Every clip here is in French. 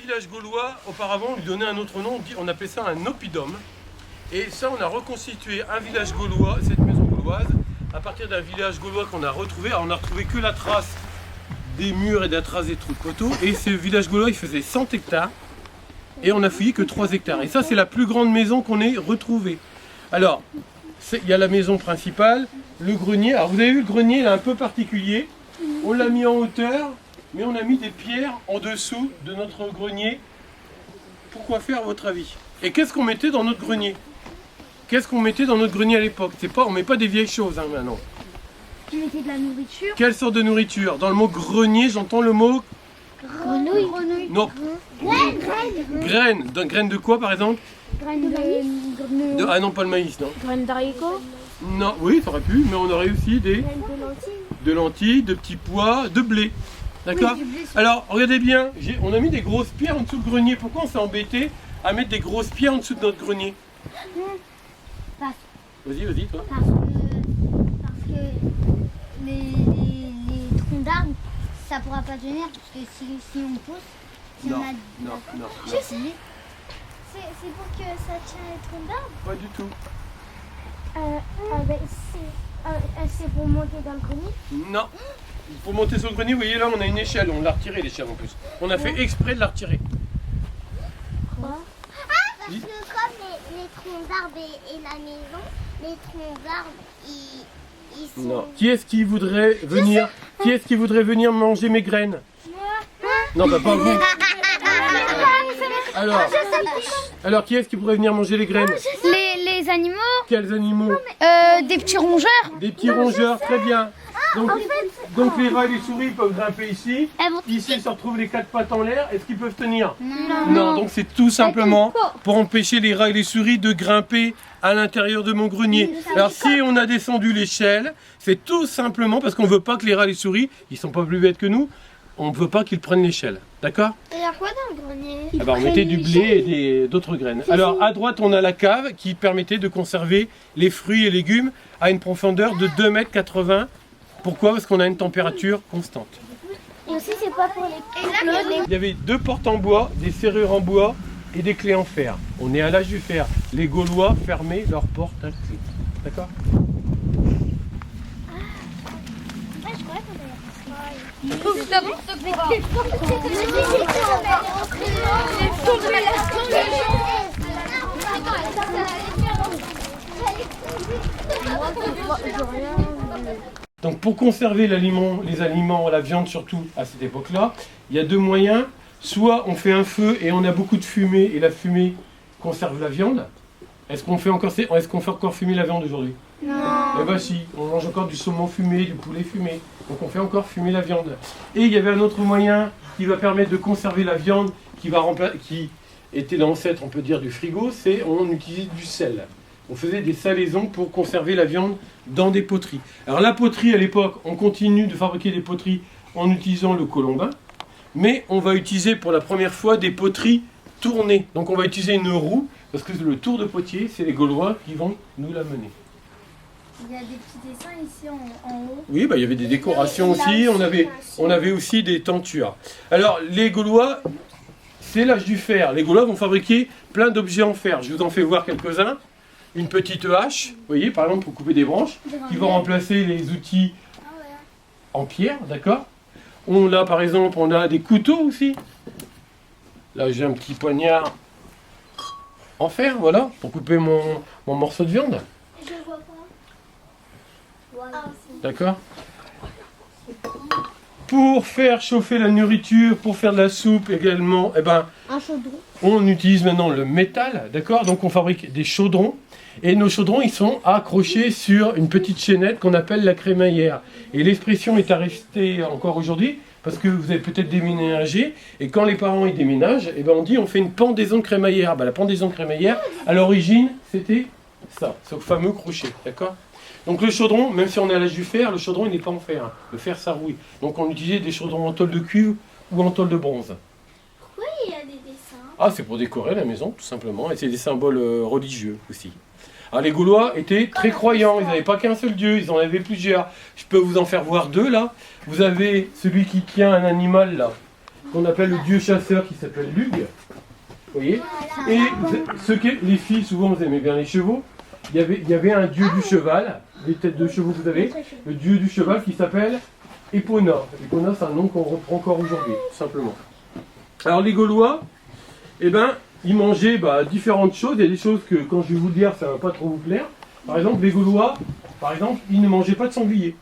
village gaulois, auparavant, on lui donnait un autre nom, on appelait ça un oppidum. Et ça, on a reconstitué un village gaulois, cette maison gauloise, à partir d'un village gaulois qu'on a retrouvé. Alors, on n'a retrouvé que la trace des murs et de la trace des trous de poteaux. Et ce village gaulois, il faisait 100 hectares. Et on n'a fouillé que 3 hectares. Et ça, c'est la plus grande maison qu'on ait retrouvée. Alors, il y a la maison principale, le grenier. Alors, vous avez vu, le grenier, il est un peu particulier. On l'a mis en hauteur, mais on a mis des pierres en dessous de notre grenier. Pourquoi faire, à votre avis? Et qu'est-ce qu'on mettait dans notre grenier? Qu'est-ce qu'on mettait dans notre grenier à l'époque? On ne met pas des vieilles choses maintenant. Tu mettais de la nourriture. Quelle sorte de nourriture? Dans le mot grenier, j'entends le mot... Grenouille. Non. Graines. Graines de quoi, par exemple? Graines de maïs. Ah non, pas le maïs, non. Graines d'haricots. Non, oui, ça aurait pu, mais on aurait aussi des... Graines de lentilles. De lentilles, de petits pois, de blé. D'accord? Oui, du blé, alors, regardez bien, on a mis des grosses pierres en dessous du grenier. Pourquoi on s'est embêté à mettre des grosses pierres en dessous de notre grenier? Vas-y, toi. Parce que les troncs d'arbres, ça pourra pas tenir. Parce que si on pousse, si Non, on a... non. Je sais. C'est pour que ça tienne les troncs d'arbres? Pas du tout. C'est pour monter dans le grenier? Non. Pour monter sur le grenier, vous voyez là, on a une échelle. On l'a retirée, l'échelle en plus. On a fait exprès de la retirer. Parce que comme les troncs d'arbres et la maison, les troncs d'arbres, ils sont... Non. Qui est-ce qui voudrait venir? Qui est-ce qui voudrait venir manger mes graines? Non, bah pas vous. Alors qui est-ce qui pourrait venir manger les graines? Les animaux. Quels animaux? Des petits rongeurs. Des petits rongeurs, très bien. Donc les rats et les souris peuvent grimper ici. Ici, ils se retrouvent les 4 pattes en l'air. Est-ce qu'ils peuvent tenir? Non, donc c'est tout simplement pour empêcher les rats et les souris de grimper à l'intérieur de mon grenier. Alors si on a descendu l'échelle, c'est tout simplement parce qu'on ne veut pas que les rats et les souris, ils sont pas plus bêtes que nous, on ne veut pas qu'ils prennent l'échelle. D'accord? Il y a quoi dans le grenier? On mettait du blé et d'autres graines. Alors à droite, on a la cave qui permettait de conserver les fruits et légumes à une profondeur de 2,80 m. Pourquoi? Parce qu'on a une température constante. Et aussi, c'est pas pour les... Il y avait 2 portes en bois, des serrures en bois et des clés en fer. On est à l'âge du fer. Les Gaulois fermaient leurs portes à clé. D'accord? Donc pour conserver les aliments, la viande surtout à cette époque-là, il y a 2 moyens. Soit on fait un feu et on a beaucoup de fumée et la fumée conserve la viande. Est-ce qu'on fait encore fumer la viande aujourd'hui? Non. Eh bien si, on mange encore du saumon fumé, du poulet fumé. Donc on fait encore fumer la viande. Et il y avait un autre moyen qui va permettre de conserver la viande qui était l'ancêtre, on peut dire, du frigo, c'est on utilisait du sel. On faisait des salaisons pour conserver la viande dans des poteries. Alors la poterie à l'époque, on continue de fabriquer des poteries en utilisant le colombin, mais on va utiliser pour la première fois des poteries tournées. Donc on va utiliser une roue, parce que le tour de potier, c'est les Gaulois qui vont nous l'amener. Il y a des petits dessins ici en haut. Oui, il y avait des décorations aussi, on avait aussi des tentures. Alors les Gaulois, c'est l'âge du fer. Les Gaulois vont fabriquer plein d'objets en fer. Je vous en fais voir quelques-uns. Une petite hache, vous voyez, par exemple pour couper des branches, qui vont remplacer les outils en pierre, d'accord? Là, par exemple, on a des couteaux aussi. Là, j'ai un petit poignard en fer, voilà, pour couper mon morceau de viande. Je vois pas. D'accord? Pour faire chauffer la nourriture, pour faire de la soupe également, Un chaudron. on utilise maintenant le métal, d'accord? Donc on fabrique des chaudrons. Et nos chaudrons, ils sont accrochés sur une petite chaînette qu'on appelle la crémaillère. Et l'expression est à rester encore aujourd'hui, parce que vous avez peut-être déménagé, et quand les parents ils déménagent, on dit on fait une pendaison crémaillère. La pendaison crémaillère, à l'origine, c'était ça, ce fameux crochet, d'accord? Donc le chaudron, même si on est à l'âge du fer, le chaudron il n'est pas en fer. Le fer ça rouille. Donc on utilisait des chaudrons en tôle de cuivre ou en tôle de bronze. Pourquoi il y a des dessins? Ah, c'est pour décorer la maison, tout simplement. Et c'est des symboles religieux aussi. Alors les Gaulois étaient très croyants, ils n'avaient pas qu'un seul dieu, ils en avaient plusieurs. Je peux vous en faire voir 2 là. Vous avez celui qui tient un animal là. qu'on appelle le dieu chasseur qui s'appelle Lug. Vous voyez? Et les filles, souvent vous aimez bien les chevaux, il y avait un dieu du cheval, les têtes de chevaux que vous avez, le dieu du cheval qui s'appelle Epona. Epona, c'est un nom qu'on reprend encore aujourd'hui, tout simplement. Alors les Gaulois, eh ben, ils mangeaient différentes choses. Il y a des choses que, quand je vais vous le dire, ça ne va pas trop vous plaire. Par exemple, les Gaulois, ils ne mangeaient pas de sanglier.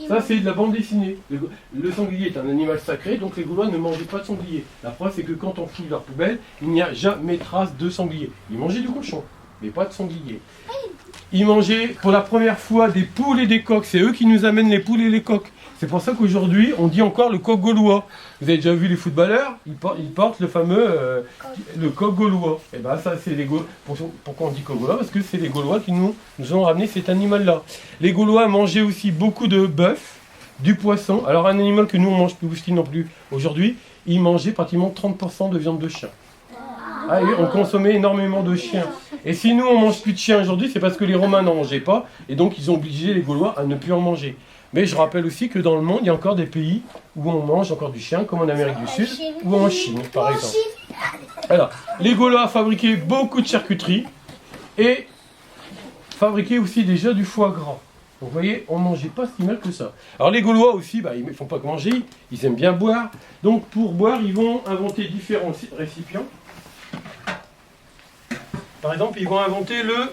Ça, c'est de la bande dessinée. Le sanglier est un animal sacré, donc les Gaulois ne mangeaient pas de sanglier. La preuve, c'est que quand on fouille leur poubelle, il n'y a jamais trace de sanglier. Ils mangeaient du cochon, mais pas de sanglier. Ils mangeaient pour la première fois des poules et des coqs. C'est eux qui nous amènent les poules et les coqs. C'est pour ça qu'aujourd'hui, on dit encore le coq gaulois. Vous avez déjà vu les footballeurs, ils portent le fameux le coq gaulois. Et bien ça, c'est les Gaulois. Pourquoi on dit coq gaulois? Parce que c'est les Gaulois qui nous ont ramené cet animal-là. Les Gaulois mangeaient aussi beaucoup de bœuf, du poisson. Alors un animal que nous, on mange plus aussi non plus aujourd'hui, ils mangeaient pratiquement 30% de viande de chien. Ah oui, on consommait énormément de chiens. Et si nous, on mange plus de chiens aujourd'hui, c'est parce que les Romains n'en mangeaient pas. Et donc, ils ont obligé les Gaulois à ne plus en manger. Mais je rappelle aussi que dans le monde, il y a encore des pays où on mange encore du chien, comme en Amérique du Sud ou en Chine, par exemple. Alors, les Gaulois fabriquaient beaucoup de charcuterie et fabriquaient aussi déjà du foie gras. Donc, vous voyez, on ne mangeait pas si mal que ça. Alors, les Gaulois aussi, ils ne font pas que manger, ils aiment bien boire. Donc, pour boire, ils vont inventer différents récipients. Par exemple, ils vont inventer le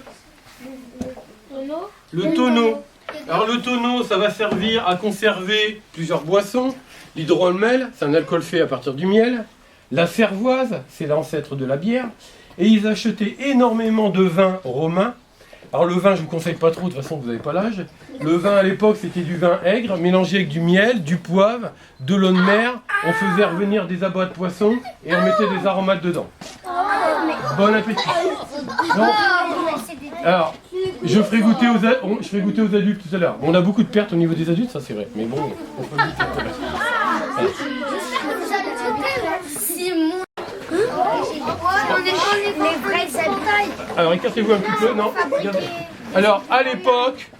tonneau. Alors le tonneau, ça va servir à conserver plusieurs boissons. L'hydromel, c'est un alcool fait à partir du miel. La cervoise, c'est l'ancêtre de la bière. Et ils achetaient énormément de vin romain. Alors le vin, je ne vous conseille pas trop, de toute façon vous n'avez pas l'âge. Le vin à l'époque, c'était du vin aigre, mélangé avec du miel, du poivre, de l'eau de mer. On faisait revenir des abats de poisson et on mettait des aromates dedans. Bon appétit. Donc, alors, je ferai goûter aux adultes tout à l'heure. Bon, on a beaucoup de pertes au niveau des adultes, ça c'est vrai. Mais bon, on peut goûter. Alors, écartez-vous un petit peu. Non, regardez. Alors, à l'époque,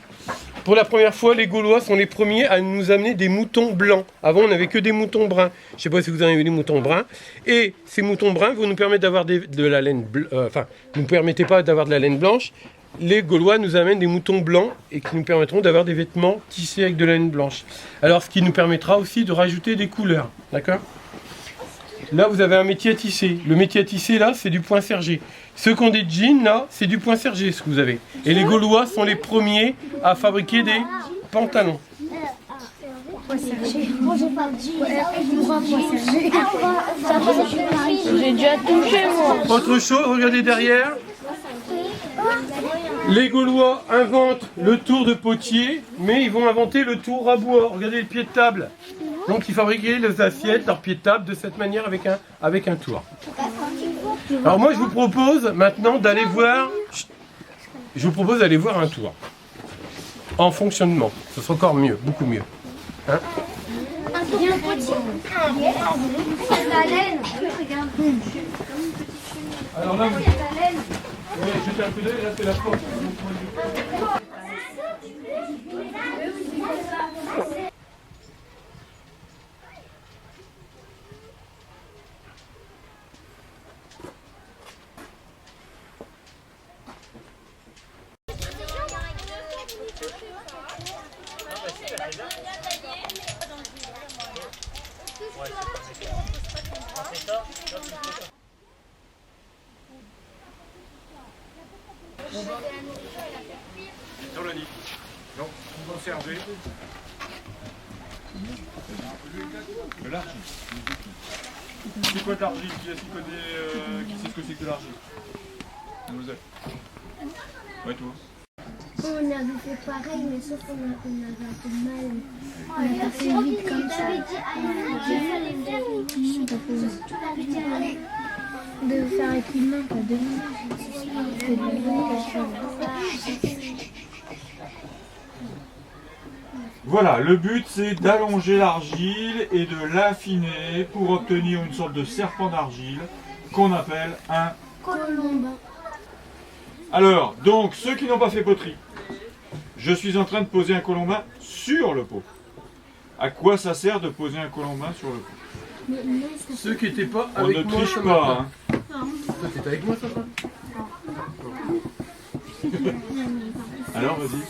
pour la première fois, les Gaulois sont les premiers à nous amener des moutons blancs. Avant, on n'avait que des moutons bruns. Je ne sais pas si vous en avez vu des moutons bruns. Et ces moutons bruns vont nous permettre d'avoir de la laine ne nous permettez pas d'avoir de la laine blanche. Les Gaulois nous amènent des moutons blancs et qui nous permettront d'avoir des vêtements tissés avec de la laine blanche. Alors, ce qui nous permettra aussi de rajouter des couleurs. D'accord ? Là, vous avez un métier à tisser. Le métier à tisser, là, c'est du point sergé. Ceux qui ont des jeans, là, c'est du point sergé, ce que vous avez. Et les Gaulois sont les premiers à fabriquer des pantalons. J'ai déjà touché, moi. Autre chose, regardez derrière. Les Gaulois inventent le tour de potier, mais ils vont inventer le tour à bois. Regardez les pieds de table. Donc ils fabriquaient les assiettes, leurs pieds de table de cette manière avec un tour. Alors moi je vous propose maintenant d'aller voir. Je vous propose d'aller voir un tour. En fonctionnement. Ce sera encore mieux, beaucoup mieux. Hein? Alors là, jetez un coup d'œil, là c'est la porte. Dans le nid. Donc, vous conservez de l'argile. C'est quoi de l'argile? Qui sait ce que c'est que de l'argile? Mademoiselle. Ouais, toi. On avait fait pareil, mais sauf qu'on avait un peu de mal. On a fait vite comme ça. De faire avec une main, pas deux mains. Voilà, le but c'est d'allonger l'argile et de l'affiner pour obtenir une sorte de serpent d'argile qu'on appelle un Colombin. Alors, donc, ceux qui n'ont pas fait poterie, je suis en train de poser un colombin sur le pot. À quoi ça sert de poser un colombin sur le pot? Ceux qui n'étaient pas On avec ne moi triche ce pas. matin. Hein. Toi, t'étais avec moi ce matin? Alors, vas-y.